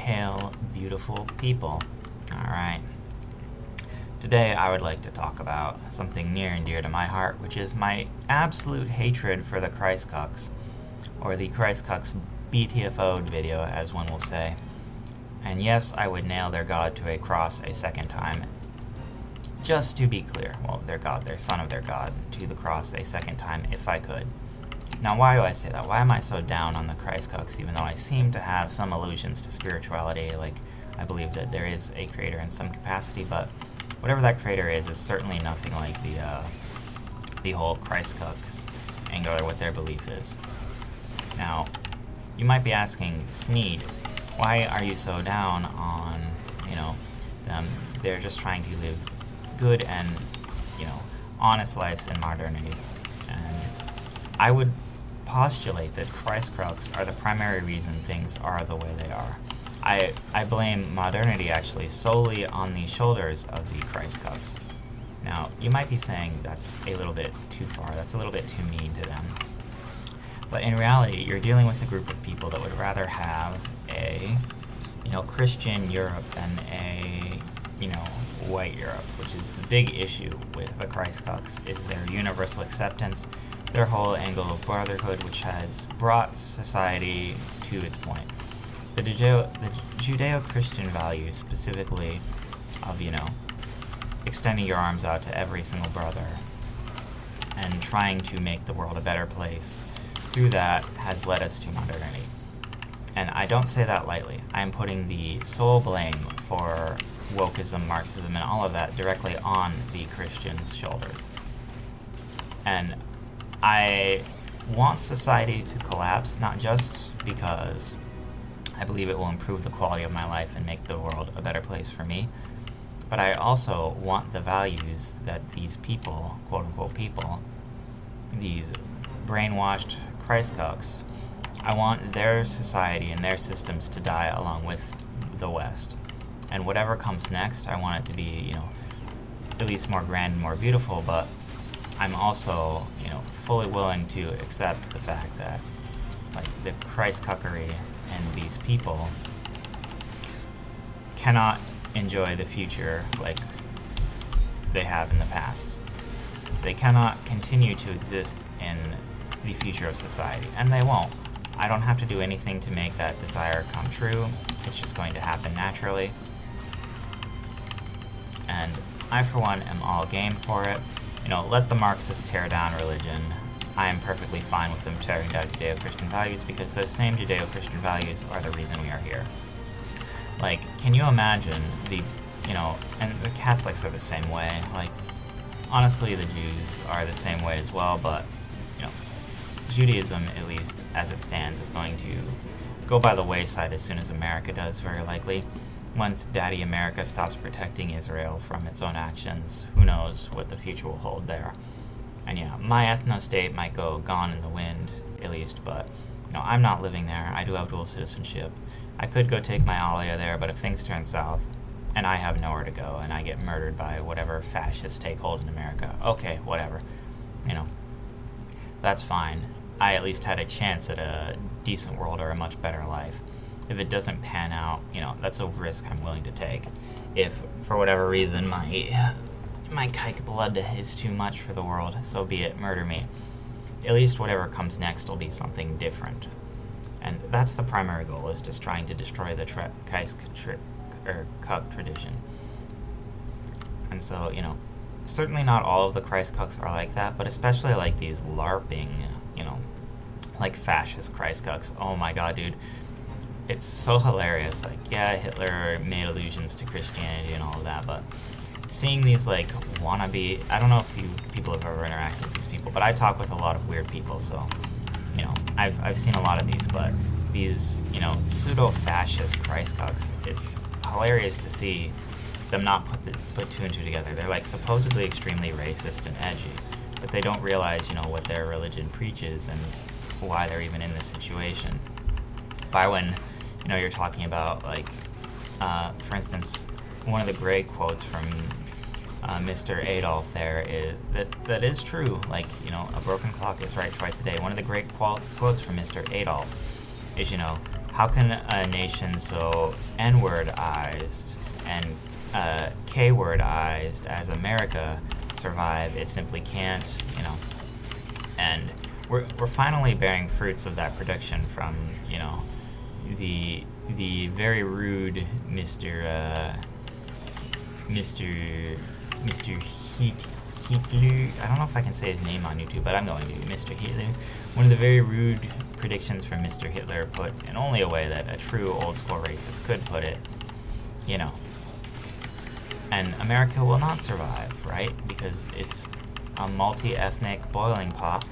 Hail, beautiful people. Alright. Today I would like to talk about something near and dear to my heart, which is my absolute hatred for the Christcucks, or the Christcucks BTFO'd video, as one will say. And yes, I would nail their god to a cross a second time. Just to be clear, well, their god, their son of their god, to the cross a second time if I could. Now, why do I say that? Why am I so down on the Christcucks, even though I seem to have some allusions to spirituality? Like, I believe that there is a creator in some capacity, but whatever that creator is certainly nothing like the whole Christcucks angle, or what their belief is. Now, you might be asking, Sneed, why are you so down on, them? They're just trying to live good and, honest lives in modernity. And I would postulate that Christcucks are the primary reason things are the way they are. I blame modernity actually solely on the shoulders of the Christcucks. Now, you might be saying that's a little bit too far, that's a little bit too mean to them. But in reality, you're dealing with a group of people that would rather have a, Christian Europe than a, white Europe, which is the big issue with the Christcucks, is their universal acceptance, their whole angle of brotherhood, which has brought society to its point. The Judeo-Christian values, specifically of, extending your arms out to every single brother and trying to make the world a better place, through that has led us to modernity. And I don't say that lightly. I'm putting the sole blame for wokeism, Marxism, and all of that directly on the Christians' shoulders. And I want society to collapse, not just because I believe it will improve the quality of my life and make the world a better place for me, but I also want the values that these people, quote-unquote people, these brainwashed Christcucks, I want their society and their systems to die along with the West. And whatever comes next, I want it to be, at least more grand and more beautiful, but I'm also, fully willing to accept the fact that, the Christcuckery and these people cannot enjoy the future like they have in the past. They cannot continue to exist in the future of society, and they won't. I don't have to do anything to make that desire come true. It's just going to happen naturally. And I, for one, am all game for it. Let the Marxists tear down religion. I am perfectly fine with them tearing down Judeo-Christian values, because those same Judeo-Christian values are the reason we are here. Can you imagine and the Catholics are the same way. Honestly, the Jews are the same way as well, but, Judaism, at least as it stands, is going to go by the wayside as soon as America does, very likely. Once Daddy America stops protecting Israel from its own actions, who knows what the future will hold there. And yeah, my ethno-state might go gone in the wind, at least, but, I'm not living there. I do have dual citizenship. I could go take my Alia there, but if things turn south, and I have nowhere to go, and I get murdered by whatever fascists take hold in America, okay, whatever. That's fine. I at least had a chance at a decent world or a much better life. If it doesn't pan out, that's a risk I'm willing to take. If, for whatever reason, my kike blood is too much for the world, so be it, murder me. At least whatever comes next will be something different. And that's the primary goal, is just trying to destroy the Cuck tradition. And so, certainly not all of the Christcucks are like that, but especially these LARPing, fascist Christcucks. Oh my god, dude. It's so hilarious. Yeah, Hitler made allusions to Christianity and all of that, but seeing these, wannabe... I don't know if you people have ever interacted with these people, but I talk with a lot of weird people, so, I've seen a lot of these, but these, pseudo-fascist Christcucks, it's hilarious to see them not put two and two together. They're, supposedly extremely racist and edgy, but they don't realize, what their religion preaches and why they're even in this situation. By when, you're talking about, for instance, one of the great quotes from Mr. Adolf there is that is true. A broken clock is right twice a day. One of the great quotes from Mr. Adolf is, How can a nation so N-wordized and K-wordized as America survive? It simply can't, you know. And we're finally bearing fruits of that prediction from, you know, the very rude Mr. Hitler. I don't know if I can say his name on YouTube, but I'm going to. Mr. Hitler. One of the very rude predictions from Mr. Hitler put in only a way that a true old school racist could put it, you know. And America will not survive, right? Because it's a multi-ethnic boiling pot,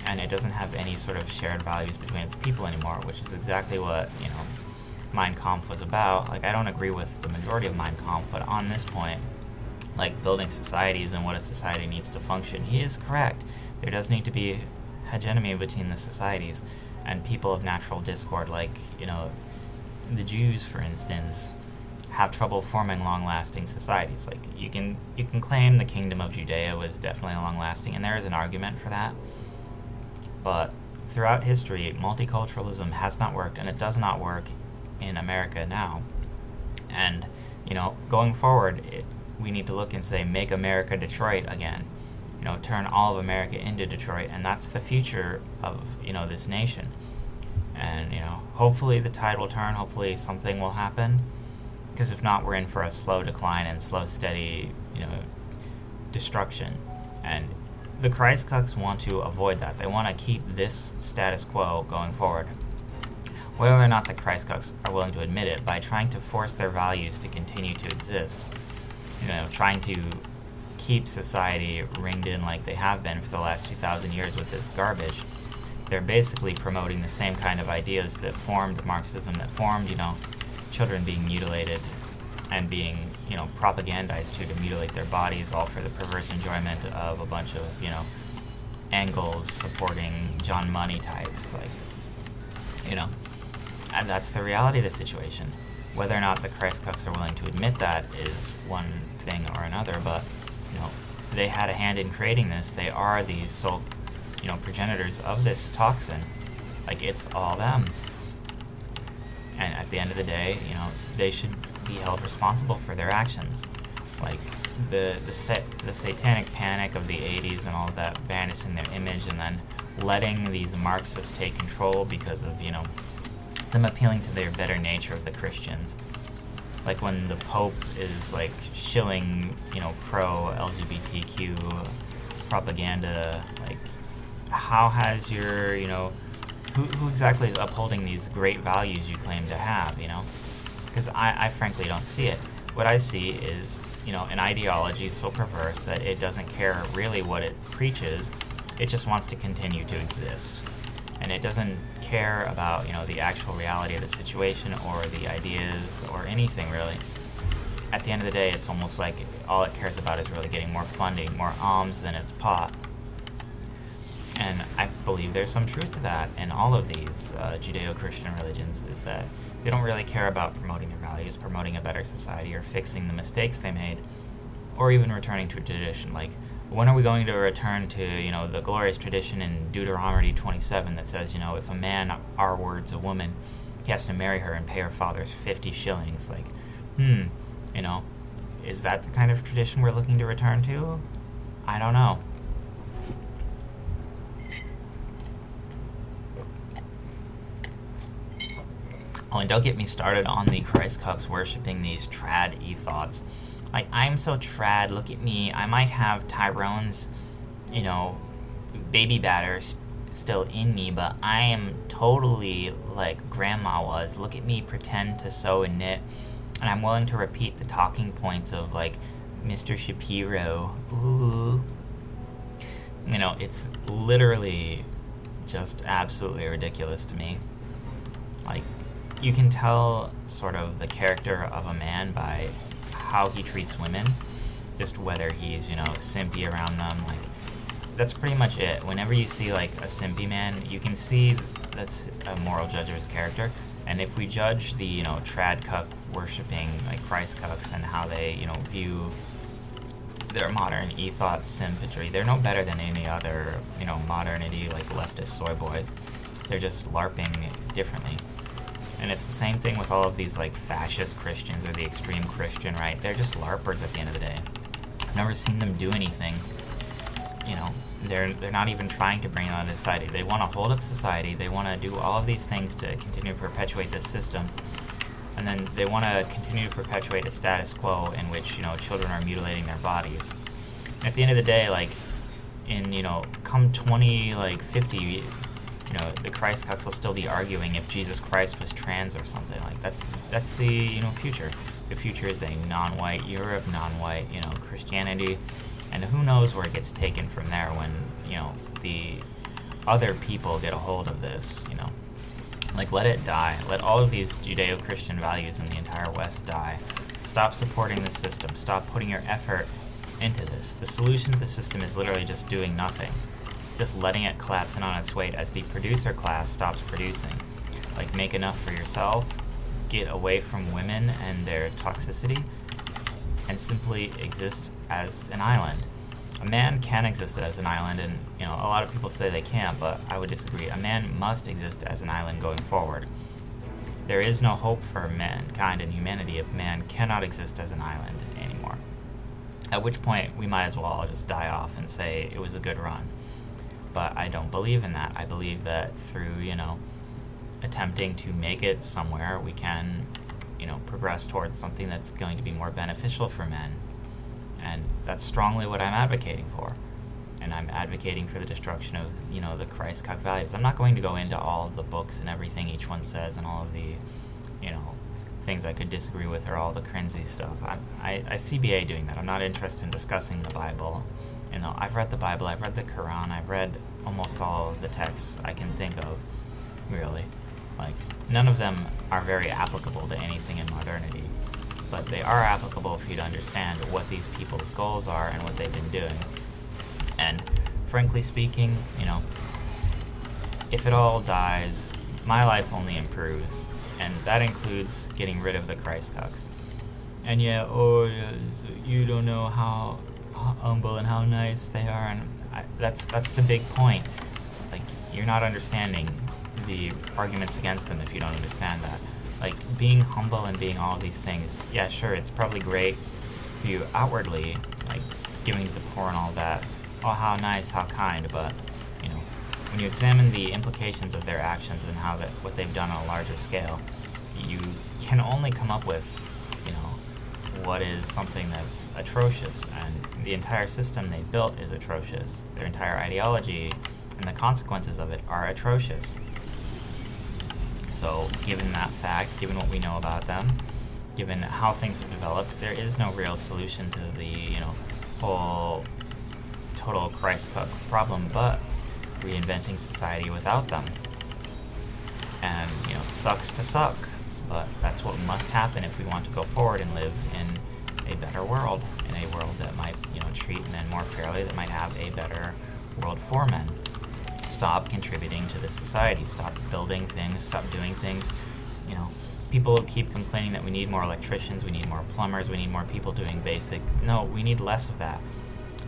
and it doesn't have any sort of shared values between its people anymore, which is exactly what, you know, Mein Kampf was about. Like, I don't agree with the majority of Mein Kampf, but on this point, like building societies and what a society needs to function, he is correct. There does need to be hegemony between the societies, and people of natural discord, like, you know, the Jews, for instance, have trouble forming long-lasting societies. Like, you can claim the kingdom of Judea was definitely long-lasting, and there is an argument for that. But throughout history, multiculturalism has not worked, and it does not work in America now. And, you know, going forward, we need to look and say, make America Detroit again. You know, turn all of America into Detroit, and that's the future of, you know, this nation. And, you know, hopefully the tide will turn, hopefully something will happen, because if not, we're in for a slow decline and slow, steady, you know, destruction. And the Christcucks want to avoid that. They want to keep this status quo going forward. Whether or not the Christcucks are willing to admit it, by trying to force their values to continue to exist, you know, trying to keep society ringed in like they have been for the last 2,000 years with this garbage, they're basically promoting the same kind of ideas that formed Marxism, that formed, you know, children being mutilated and being, you know, propagandized to mutilate their bodies, all for the perverse enjoyment of a bunch of, you know, angles supporting John Money types, like, you know. And that's the reality of the situation. Whether or not the Christcucks are willing to admit that is one thing or another, but, you know, they had a hand in creating this. They are the sole, you know, progenitors of this toxin. Like, it's all them. And at the end of the day, you know, they should be held responsible for their actions. Like, the satanic panic of the 80s and all of that, banishing their image and then letting these Marxists take control because of, you know, them appealing to their better nature of the Christians. Like when the Pope is like shilling, you know, pro-LGBTQ propaganda, like, how has your, you know, who exactly is upholding these great values you claim to have, you know? Because I frankly don't see it. What I see is, you know, an ideology so perverse that it doesn't care really what it preaches, it just wants to continue to exist. And it doesn't care about, you know, the actual reality of the situation or the ideas or anything really. At the end of the day, it's almost like all it cares about is really getting more funding, more alms in its pot. And I believe there's some truth to that in all of these Judeo-Christian religions, is that they don't really care about promoting their values, promoting a better society, or fixing the mistakes they made, or even returning to a tradition. Like, when are we going to return to, you know, the glorious tradition in Deuteronomy 27 that says, you know, if a man R-words a woman, he has to marry her and pay her fathers 50 shillings. Like, you know, is that the kind of tradition we're looking to return to? I don't know. Oh, and don't get me started on the Christcucks worshipping these trad ethos. Like, I'm so trad, look at me. I might have Tyrone's, you know, baby batter still in me, but I am totally like grandma was. Look at me pretend to sew and knit, and I'm willing to repeat the talking points of, like, Mr. Shapiro. Ooh. You know, it's literally just absolutely ridiculous to me. Like, you can tell sort of the character of a man by how he treats women, just whether he's, you know, simpy around them. Like, that's pretty much it. Whenever you see, like, a simpy man, you can see that's a moral judge of his character. And if we judge the, you know, trad-cuck worshipping, like, Christcucks and how they, you know, view their modern ethos simpatry, they're no better than any other, you know, modernity, like, leftist soy boys. They're just LARPing differently. And it's the same thing with all of these like fascist Christians or the extreme Christian, right? They're just LARPers at the end of the day. I've never seen them do anything. You know, they're not even trying to bring on society. They want to hold up society. They want to do all of these things to continue to perpetuate this system. And then they want to continue to perpetuate a status quo in which, you know, children are mutilating their bodies. At the end of the day, like, in, you know, come 50, you know, the Christcucks will still be arguing if Jesus Christ was trans or something. Like, that's the, you know, future. The future is a non-white Europe, non-white, you know, Christianity. And who knows where it gets taken from there when, you know, the other people get a hold of this, you know. Like, let it die. Let all of these Judeo-Christian values in the entire West die. Stop supporting the system. Stop putting your effort into this. The solution to the system is literally just doing nothing. Just letting it collapse in on its weight as the producer class stops producing. Like, make enough for yourself, get away from women and their toxicity, and simply exist as an island. A man can exist as an island, and, you know, a lot of people say they can't, but I would disagree. A man must exist as an island going forward. There is no hope for mankind and humanity if man cannot exist as an island anymore. At which point, we might as well all just die off and say it was a good run. But I don't believe in that. I believe that through, you know, attempting to make it somewhere, we can, you know, progress towards something that's going to be more beneficial for men. And that's strongly what I'm advocating for. And I'm advocating for the destruction of, you know, the Christcuck values. I'm not going to go into all of the books and everything each one says and all of the, you know, things I could disagree with or all the cringy stuff. I see BA doing that. I'm not interested in discussing the Bible. You know, I've read the Bible, I've read the Quran, I've read almost all of the texts I can think of, really. Like, none of them are very applicable to anything in modernity. But they are applicable for you to understand what these people's goals are and what they've been doing. And frankly speaking, you know, if it all dies, my life only improves, and that includes getting rid of the Christcucks. And yeah, so you don't know how humble and how nice they are, and that's the big point. Like, you're not understanding the arguments against them if you don't understand that. Like, being humble and being all of these things, yeah, sure, it's probably great for you outwardly, like giving to the poor and all that. Oh, how nice, how kind, but, you know, when you examine the implications of their actions and what they've done on a larger scale, you can only come up with, you know, what is something that's atrocious. And the entire system they built is atrocious. Their entire ideology and the consequences of it are atrocious. So, given that fact, given what we know about them, given how things have developed, there is no real solution to the, you know, whole total Christcuck problem, but reinventing society without them. And, you know, sucks to suck, but that's what must happen if we want to go forward and live in a better world, in a world that might, you know, treat men more fairly, that might have a better world for men. Stop contributing to this society. Stop building things. Stop doing things. You know, people keep complaining that we need more electricians, we need more plumbers, we need more people doing basic. No, we need less of that.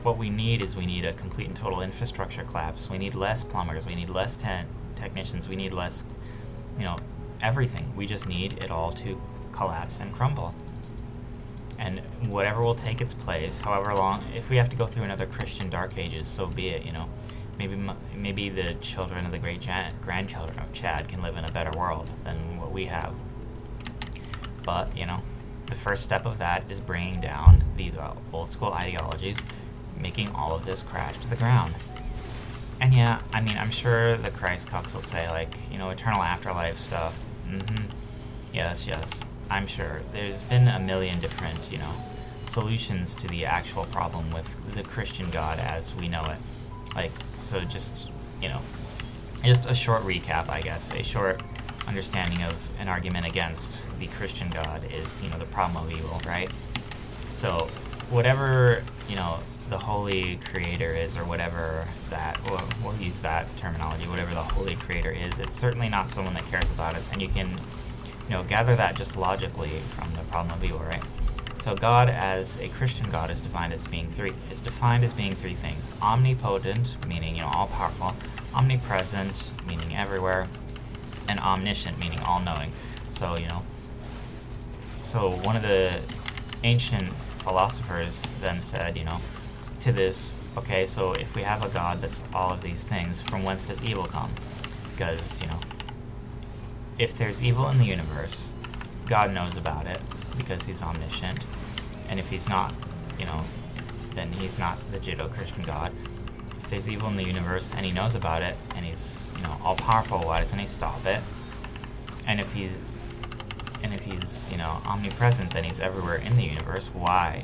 What we need is we need a complete and total infrastructure collapse. We need less plumbers. We need less technicians. We need less, you know, everything. We just need it all to collapse and crumble. And whatever will take its place, however long, if we have to go through another Christian Dark Ages, so be it, you know. Maybe the children of the great grandchildren of Chad can live in a better world than what we have. But, you know, the first step of that is bringing down these old school ideologies, making all of this crash to the ground. And yeah, I mean, I'm sure the Christcucks will say, like, you know, eternal afterlife stuff. Yes, I'm sure. There's been a million different, you know, solutions to the actual problem with the Christian God as we know it. Like, so just, you know, just a short recap, I guess, a short understanding of an argument against the Christian God is, you know, the problem of evil, right? So whatever, you know, the holy creator is, or whatever that, we'll use that terminology, whatever the holy creator is, it's certainly not someone that cares about us, and you can, you know, gather that just logically from the problem of evil, right? So God, as a Christian God, is defined as being three things: omnipotent, meaning, you know, all powerful; omnipresent, meaning everywhere; and omniscient, meaning all knowing. So, so one of the ancient philosophers then said, to this, okay, so if we have a God that's all of these things, from whence does evil come? Because, if there's evil in the universe, God knows about it because he's omniscient. And if he's not, then he's not the Judeo-Christian God. If there's evil in the universe and he knows about it and he's, all-powerful, why doesn't he stop it? And if he's omnipresent, then he's everywhere in the universe. Why?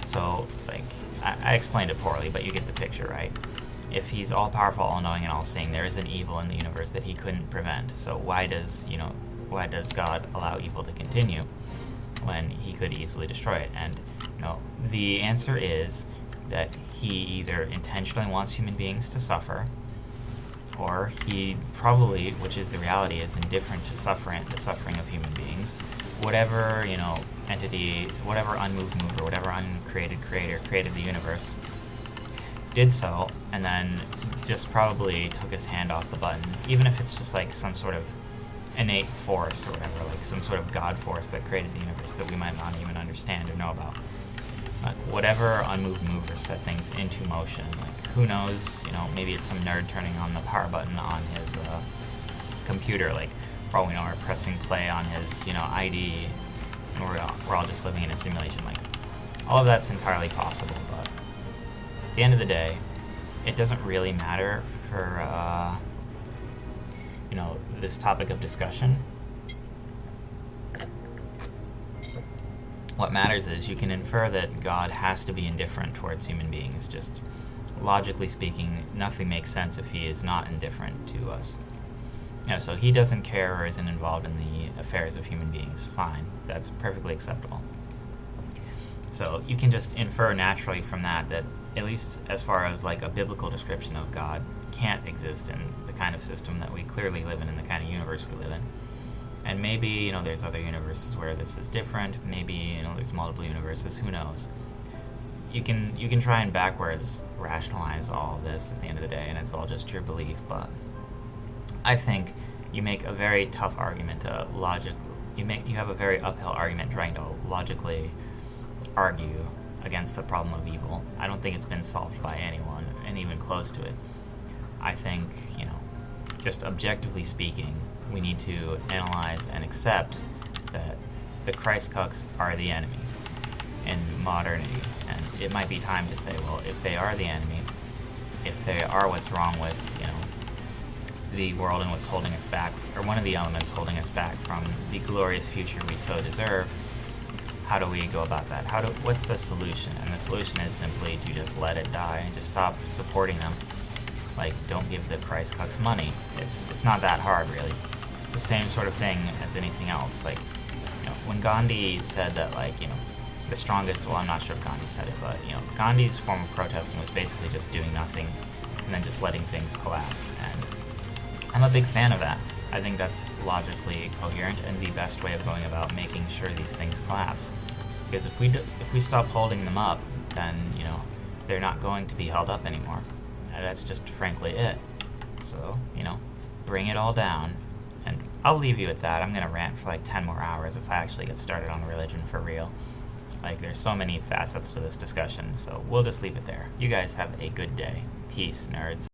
So, I explained it poorly, but you get the picture, right? If he's all-powerful, all-knowing, and all-seeing, there is an evil in the universe that he couldn't prevent. So why does God allow evil to continue when he could easily destroy it? And, the answer is that he either intentionally wants human beings to suffer, or he probably, which is the reality, is indifferent to the suffering of human beings. Whatever, entity, whatever unmoved mover, whatever uncreated creator created the universe, did so, and then just probably took his hand off the button, even if it's just like some sort of innate force or whatever, like some sort of God force that created the universe that we might not even understand or know about. Like whatever unmoved mover set things into motion, like who knows, maybe it's some nerd turning on the power button on his computer, like for all we know, or pressing play on his, ID, and we're all just living in a simulation. Like all of that's entirely possible, but at the end of the day, it doesn't really matter for this topic of discussion. What matters is you can infer that God has to be indifferent towards human beings. Just logically speaking, nothing makes sense if he is not indifferent to us. So he doesn't care or isn't involved in the affairs of human beings. Fine, that's perfectly acceptable. So you can just infer naturally from that, at least as far as like a biblical description of God, can't exist in the kind of system that we clearly live in the kind of universe we live in. And maybe, there's other universes where this is different. Maybe, there's multiple universes. Who knows? You can try and backwards rationalize all of this at the end of the day, and it's all just your belief. But I think you make a very tough argument to you have a very uphill argument trying to logically argue against the problem of evil. I don't think it's been solved by anyone, and even close to it. I think, just objectively speaking, we need to analyze and accept that the Christcucks are the enemy in modernity. And it might be time to say, well, if they are the enemy, if they are what's wrong with, the world and what's holding us back, or one of the elements holding us back from the glorious future we so deserve, how do we go about that? What's the solution? And the solution is simply to just let it die and just stop supporting them. Like, don't give the Christcucks money. It's not that hard, really. The same sort of thing as anything else. Like, when Gandhi said that, the strongest, well, I'm not sure if Gandhi said it, but, Gandhi's form of protesting was basically just doing nothing and then just letting things collapse. And I'm a big fan of that. I think that's logically coherent and the best way of going about making sure these things collapse. Because if we stop holding them up, then, they're not going to be held up anymore. That's just frankly it. So, bring it all down. And I'll leave you at that. I'm going to rant for 10 more hours if I actually get started on religion for real. There's so many facets to this discussion, so we'll just leave it there. You guys have a good day. Peace, nerds.